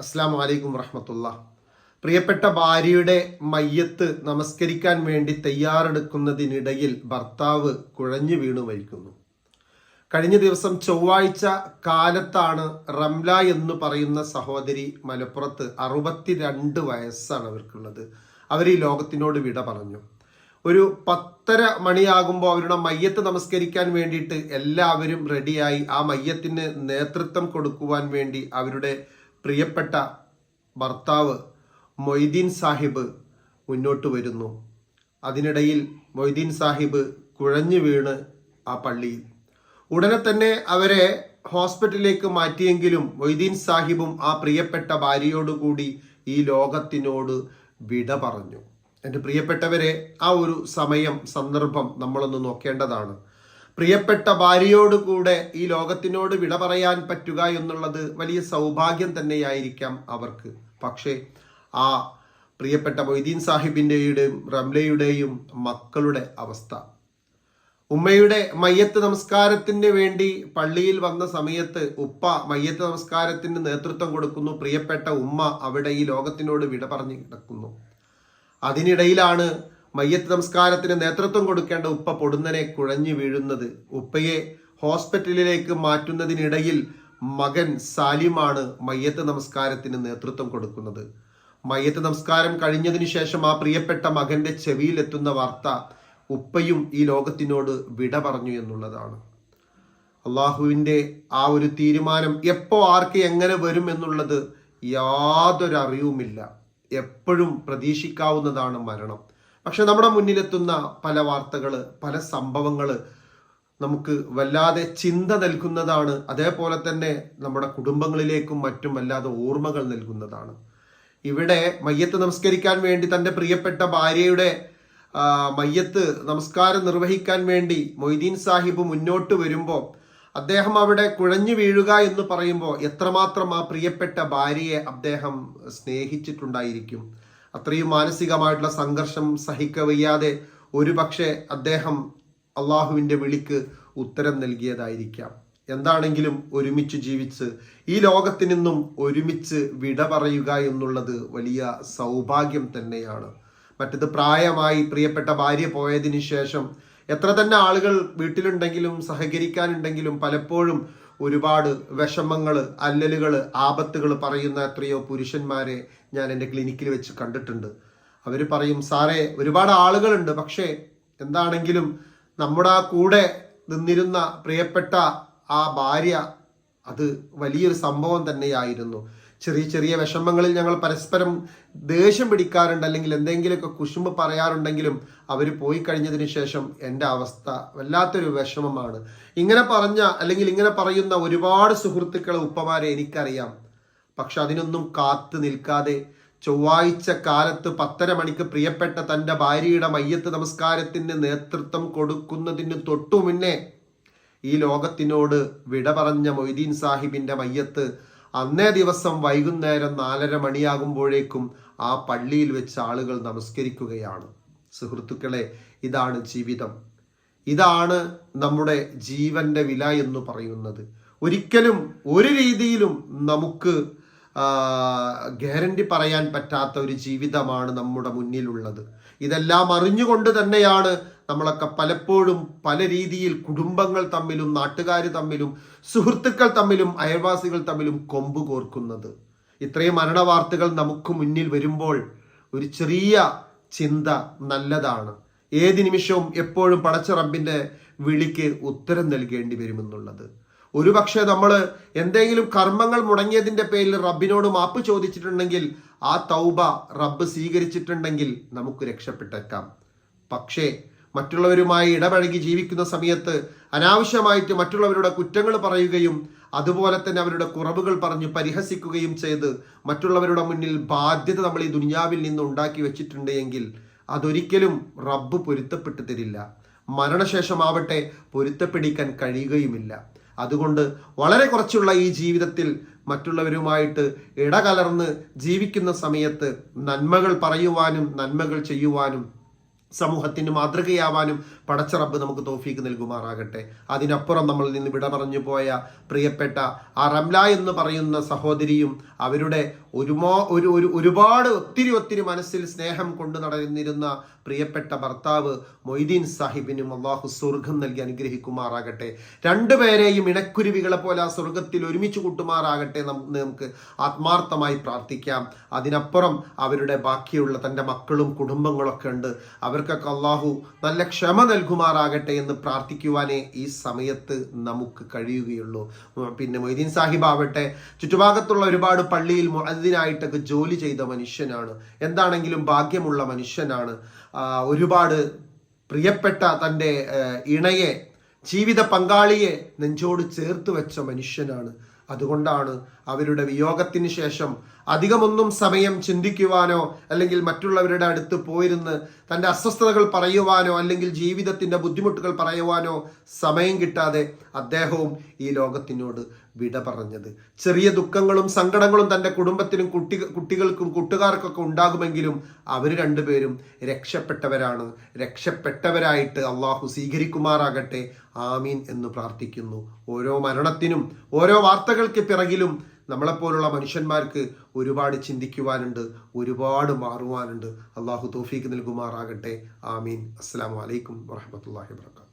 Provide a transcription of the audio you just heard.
അസ്സലാമു അലൈക്കും വറഹ്മത്തുള്ളാഹി. പ്രിയപ്പെട്ട ഭാര്യയുടെ മയ്യത്ത് നമസ്കരിക്കാൻ വേണ്ടി തയ്യാറെടുക്കുന്നതിനിടയിൽ ഭർത്താവ് കുഴഞ്ഞു വീണു മരിക്കുന്നു. കഴിഞ്ഞ ദിവസം ചൊവ്വാഴ്ച കാലത്താണ് റംല എന്ന് പറയുന്ന സഹോദരി മലപ്പുറത്ത് 62 വയസ്സാണ് അവർക്കുള്ളത്. അവർ ഈ ലോകത്തിനോട് വിട പറഞ്ഞു. ഒരു 10:30 മണിയാകുമ്പോൾ അവരുടെ മയ്യത്ത് നമസ്കരിക്കാൻ വേണ്ടിയിട്ട് എല്ലാവരും റെഡിയായി. ആ മയ്യത്തിന് നേതൃത്വം കൊടുക്കുവാൻ വേണ്ടി അവരുടെ പ്രിയപ്പെട്ട ഭർത്താവ് മൊയ്തീൻ സാഹിബ് മുന്നോട്ട് വരുന്നു. അതിനിടയിൽ മൊയ്തീൻ സാഹിബ് കുഴഞ്ഞു വീണ് ആ പള്ളിയിൽ. ഉടനെ തന്നെ അവരെ ഹോസ്പിറ്റലിലേക്ക് മാറ്റിയെങ്കിലും മൊയ്തീൻ സാഹിബും ആ പ്രിയപ്പെട്ട ഭാര്യയോടുകൂടി ഈ ലോകത്തിനോട് വിട പറഞ്ഞു. എൻ്റെ പ്രിയപ്പെട്ടവരെ, ആ ഒരു സന്ദർഭം നമ്മളൊന്ന് നോക്കേണ്ടതാണ്. പ്രിയപ്പെട്ട ഭാര്യയോട് കൂടെ ഈ ലോകത്തിനോട് വിട പറയാൻ പറ്റുക എന്നുള്ളത് വലിയ സൗഭാഗ്യം തന്നെയായിരിക്കാം അവർക്ക്. പക്ഷേ ആ പ്രിയപ്പെട്ട മൊയ്തീൻ സാഹിബിൻ്റെയും റംലയുടെയും മക്കളുടെ അവസ്ഥ, ഉമ്മയുടെ മയ്യത്ത് നമസ്കാരത്തിന് വേണ്ടി പള്ളിയിൽ വന്ന സമയത്ത് ഉപ്പ മയ്യത്ത് നമസ്കാരത്തിന് നേതൃത്വം കൊടുക്കുന്നു. പ്രിയപ്പെട്ട ഉമ്മ അവിടെ ഈ ലോകത്തിനോട് വിട പറഞ്ഞു കിടക്കുന്നു. അതിനിടയിലാണ് മയ്യത്ത് നമസ്കാരത്തിന് നേതൃത്വം കൊടുക്കേണ്ട ഉപ്പ പൊടുന്നനെ കുഴഞ്ഞു വീഴുന്നത്. ഉപ്പയെ ഹോസ്പിറ്റലിലേക്ക് മാറ്റുന്നതിനിടയിൽ മകൻ സാലിമാണ് മയ്യത്ത് നമസ്കാരത്തിന് നേതൃത്വം കൊടുക്കുന്നത്. മയ്യത്ത് നമസ്കാരം കഴിഞ്ഞതിന് ശേഷം ആ പ്രിയപ്പെട്ട മകന്റെ ചെവിയിൽ എത്തുന്ന വാർത്ത ഉപ്പയും ഈ ലോകത്തിനോട് വിട പറഞ്ഞു എന്നുള്ളതാണ്. അള്ളാഹുവിൻ്റെ ആ ഒരു തീരുമാനം എപ്പോ ആർക്ക് എങ്ങനെ വരും എന്നുള്ളത് യാതൊരു അറിവുമില്ല. എപ്പോഴും പ്രതീക്ഷിക്കാവുന്നതാണ് മരണം. പക്ഷെ നമ്മുടെ മുന്നിലെത്തുന്ന പല വാർത്തകൾ, പല സംഭവങ്ങൾ നമുക്ക് വല്ലാതെ ചിന്ത നൽകുന്നതാണ്. അതേപോലെ തന്നെ നമ്മുടെ കുടുംബങ്ങളിലേക്കും മറ്റും വല്ലാതെ ഓർമ്മകൾ നൽകുന്നതാണ്. ഇവിടെ മയ്യത്ത് നമസ്കരിക്കാൻ വേണ്ടി തൻ്റെ പ്രിയപ്പെട്ട ഭാര്യയുടെ മയ്യത്ത് നമസ്കാരം നിർവഹിക്കാൻ വേണ്ടി മൊയ്തീൻ സാഹിബ് മുന്നോട്ട് വരുമ്പോൾ അദ്ദേഹം അവിടെ കുഴഞ്ഞു വീഴുക എന്ന് പറയുമ്പോൾ എത്രമാത്രം ആ പ്രിയപ്പെട്ട ഭാര്യയെ അദ്ദേഹം സ്നേഹിച്ചിട്ടുണ്ടായിരിക്കും. അത്രയും മാനസികമായിട്ടുള്ള സംഘർഷം സഹിക്കവയ്യാതെ ഒരുപക്ഷെ അദ്ദേഹം അള്ളാഹുവിൻ്റെ വിളിക്ക് ഉത്തരം നൽകിയതായിരിക്കാം. എന്താണെങ്കിലും ഒരുമിച്ച് ജീവിച്ച് ഈ ലോകത്തിൽ നിന്നും ഒരുമിച്ച് വിട പറയുക എന്നുള്ളത് വലിയ സൗഭാഗ്യം തന്നെയാണ്. മറ്റത് പ്രായമായി പ്രിയപ്പെട്ട ഭാര്യ പോയതിനു ശേഷം എത്ര തന്നെ ആളുകൾ വീട്ടിലുണ്ടെങ്കിലും സഹകരിക്കാനുണ്ടെങ്കിലും പലപ്പോഴും ഒരുപാട് വിഷമങ്ങൾ, അല്ലലുകൾ, ആപത്തുകൾ പറയുന്ന എത്രയോ പുരുഷന്മാരെ ഞാൻ എൻ്റെ ക്ലിനിക്കിൽ വെച്ച് കണ്ടിട്ടുണ്ട്. അവർ പറയും, സാറേ ഒരുപാട് ആളുകളുണ്ട്, പക്ഷേ എന്താണെങ്കിലും നമ്മുടെ ആ കൂടെ നിന്നിരുന്ന പ്രിയപ്പെട്ട ആ ഭാര്യ അത് വലിയൊരു സംഭവം തന്നെയായിരുന്നു. ചെറിയ ചെറിയ വിഷമങ്ങളിൽ ഞങ്ങൾ പരസ്പരം ദേഷ്യം പിടിക്കാറുണ്ട്, അല്ലെങ്കിൽ എന്തെങ്കിലുമൊക്കെ കുശുമ്പ് പറയാറുണ്ടെങ്കിലും അവർ പോയി കഴിഞ്ഞതിന് ശേഷം എൻ്റെ അവസ്ഥ വല്ലാത്തൊരു വിഷമമാണ്. ഇങ്ങനെ പറഞ്ഞ അല്ലെങ്കിൽ ഇങ്ങനെ പറയുന്ന ഒരുപാട് സുഹൃത്തുക്കളെ, ഉപ്പമാരെ എനിക്കറിയാം. പക്ഷെ അതിനൊന്നും കാത്തു നിൽക്കാതെ ചൊവ്വാഴ്ച കാലത്ത് 10:30 മണിക്ക് പ്രിയപ്പെട്ട തൻ്റെ ഭാര്യയുടെ മയ്യത്ത് നമസ്കാരത്തിന് നേതൃത്വം കൊടുക്കുന്നതിന് തൊട്ടു മുന്നേ ഈ ലോകത്തിനോട് വിട പറഞ്ഞ മൊയ്തീൻ സാഹിബിൻ്റെ മയ്യത്ത് അന്നേ ദിവസം വൈകുന്നേരം 4:30 മണിയാകുമ്പോഴേക്കും ആ പള്ളിയിൽ വെച്ച് ആളുകൾ നമസ്കരിക്കുകയാണ്. സുഹൃത്തുക്കളെ, ഇതാണ് ജീവിതം. ഇതാണ് നമ്മുടെ ജീവന്റെ വില എന്ന് പറയുന്നത്. ഒരിക്കലും ഒരു രീതിയിലും നമുക്ക് ഗ്യാരണ്ടി പറയാൻ പറ്റാത്ത ഒരു ജീവിതമാണ് നമ്മുടെ മുന്നിലുള്ളത്. ഇതെല്ലാം അറിഞ്ഞുകൊണ്ട് തന്നെയാണ് നമ്മളൊക്കെ പലപ്പോഴും പല രീതിയിൽ കുടുംബങ്ങൾ തമ്മിലും നാട്ടുകാർ തമ്മിലും സുഹൃത്തുക്കൾ തമ്മിലും അയൽവാസികൾ തമ്മിലും കൊമ്പ് കോർക്കുന്നത്. ഇത്രയും മരണവാർത്തകൾ നമുക്ക് മുന്നിൽ വരുമ്പോൾ ഒരു ചെറിയ ചിന്ത നല്ലതാണ്. ഏത് നിമിഷവും എപ്പോഴും പടച്ച റബ്ബിന്റെ വിളിക്ക് ഉത്തരം നൽകേണ്ടി വരുമെന്നുള്ളത്. ഒരുപക്ഷെ നമ്മൾ എന്തെങ്കിലും കർമ്മങ്ങൾ മുടങ്ങിയതിന്റെ പേരിൽ റബ്ബിനോട് മാപ്പ് ചോദിച്ചിട്ടുണ്ടെങ്കിൽ ആ തൗബ റബ്ബ് സ്വീകരിച്ചിട്ടുണ്ടെങ്കിൽ നമുക്ക് രക്ഷപ്പെട്ടേക്കാം. പക്ഷേ മറ്റുള്ളവരുമായി ഇടപഴകി ജീവിക്കുന്ന സമയത്ത് അനാവശ്യമായിട്ട് മറ്റുള്ളവരുടെ കുറ്റങ്ങൾ പറയുകയും അതുപോലെ തന്നെ അവരുടെ കുറവുകൾ പറഞ്ഞ് പരിഹസിക്കുകയും ചെയ്ത് മറ്റുള്ളവരുടെ മുന്നിൽ ബാധ്യത നമ്മൾ ഈ ദുനിയാവിൽ നിന്ന് ഉണ്ടാക്കി വെച്ചിട്ടുണ്ട് എങ്കിൽ അതൊരിക്കലും റബ്ബ് പൊരുത്തപ്പെട്ടു തരില്ല. മരണശേഷമാവട്ടെ പൊരുത്തപ്പെടിക്കാൻ കഴിയുകയുമില്ല. അതുകൊണ്ട് വളരെ കുറച്ചുള്ള ഈ ജീവിതത്തിൽ മറ്റുള്ളവരുമായിട്ട് ഇടകലർന്ന് ജീവിക്കുന്ന സമയത്ത് നന്മകൾ പറയുവാനും നന്മകൾ ചെയ്യുവാനും സമൂഹത്തിന് മാതൃകയാവാനും പടച്ച റബ്ബ് നമുക്ക് തൗഫീക്ക് നൽകുമാറാകട്ടെ. അതിനപ്പുറം നമ്മളിൽ നിന്ന് വിട പറഞ്ഞു പോയ പ്രിയപ്പെട്ട ആ റംല എന്ന് പറയുന്ന സഹോദരിയും അവരുടെ ഒരുപാട് ഒത്തിരി മനസ്സിൽ സ്നേഹം കൊണ്ടു നടന്നിരുന്ന പ്രിയപ്പെട്ട ഭർത്താവ് മൊയ്തീൻ സാഹിബിനും അള്ളാഹു സ്വർഗം നൽകി അനുഗ്രഹിക്കുമാറാകട്ടെ. രണ്ടുപേരെയും ഇണക്കുരുവികളെ പോലെ ആ സ്വർഗത്തിൽ ഒരുമിച്ച് കൂട്ടുമാറാകട്ടെ നമുക്ക് ആത്മാർത്ഥമായി പ്രാർത്ഥിക്കാം. അതിനപ്പുറം അവരുടെ ബാക്കിയുള്ള തൻ്റെ മക്കളും കുടുംബങ്ങളൊക്കെ ഉണ്ട്. അവർക്കൊക്കെ അള്ളാഹു നല്ല ക്ഷമ നൽകുമാറാകട്ടെ എന്ന് പ്രാർത്ഥിക്കുവാനേ ഈ സമയത്ത് നമുക്ക് കഴിയുകയുള്ളൂ. പിന്നെ മൊയ്തീൻ സാഹിബ് ആവട്ടെ ചുറ്റുഭാഗത്തുള്ള ഒരുപാട് പള്ളിയിൽ മുഅദ്ദിനായിട്ടൊക്കെ ജോലി ചെയ്ത മനുഷ്യനാണ്. എന്താണെങ്കിലും ഭാഗ്യമുള്ള മനുഷ്യനാണ്. ഒരുപാട് പ്രിയപ്പെട്ട തൻ്റെ ഇണയെ, ജീവിത പങ്കാളിയെ നെഞ്ചോട് ചേർത്ത് വെച്ച മനുഷ്യനാണ്. അതുകൊണ്ടാണ് അവരുടെ വിയോഗത്തിന് ശേഷം അധികമൊന്നും സമയം ചിന്തിക്കുവാനോ അല്ലെങ്കിൽ മറ്റുള്ളവരുടെ അടുത്ത് പോയിരുന്ന് തൻ്റെ അസ്വസ്ഥതകൾ പറയുവാനോ അല്ലെങ്കിൽ ജീവിതത്തിൻ്റെ ബുദ്ധിമുട്ടുകൾ പറയുവാനോ സമയം കിട്ടാതെ അദ്ദേഹവും ഈ ലോകത്തിനോട് വിട പറഞ്ഞത്. ചെറിയ ദുഃഖങ്ങളും സങ്കടങ്ങളും തൻ്റെ കുടുംബത്തിനും കുട്ടികൾക്കും കൂട്ടുകാർക്കൊക്കെ ഉണ്ടാകുമെങ്കിലും അവർ രണ്ടുപേരും രക്ഷപ്പെട്ടവരാണ്. രക്ഷപ്പെട്ടവരായിട്ട് അള്ളാഹു സ്വീകരിക്കുമാറാകട്ടെ. ആമീൻ എന്ന് പ്രാർത്ഥിക്കുന്നു. ഓരോ മരണത്തിനും ഓരോ വാർത്തകൾക്ക് പിറകിലും നമ്മളെപ്പോലുള്ള മനുഷ്യന്മാർക്ക് ഒരുപാട് ചിന്തിക്കുവാനുണ്ട്, ഒരുപാട് മാറുവാനുണ്ട്. അള്ളാഹു തൗഫീക്ക് നൽകുമാറാകട്ടെ. ആമീൻ. അസ്സലാമു അലൈക്കും വറഹ്മത്തുള്ളാഹി വബറകാതുഹു.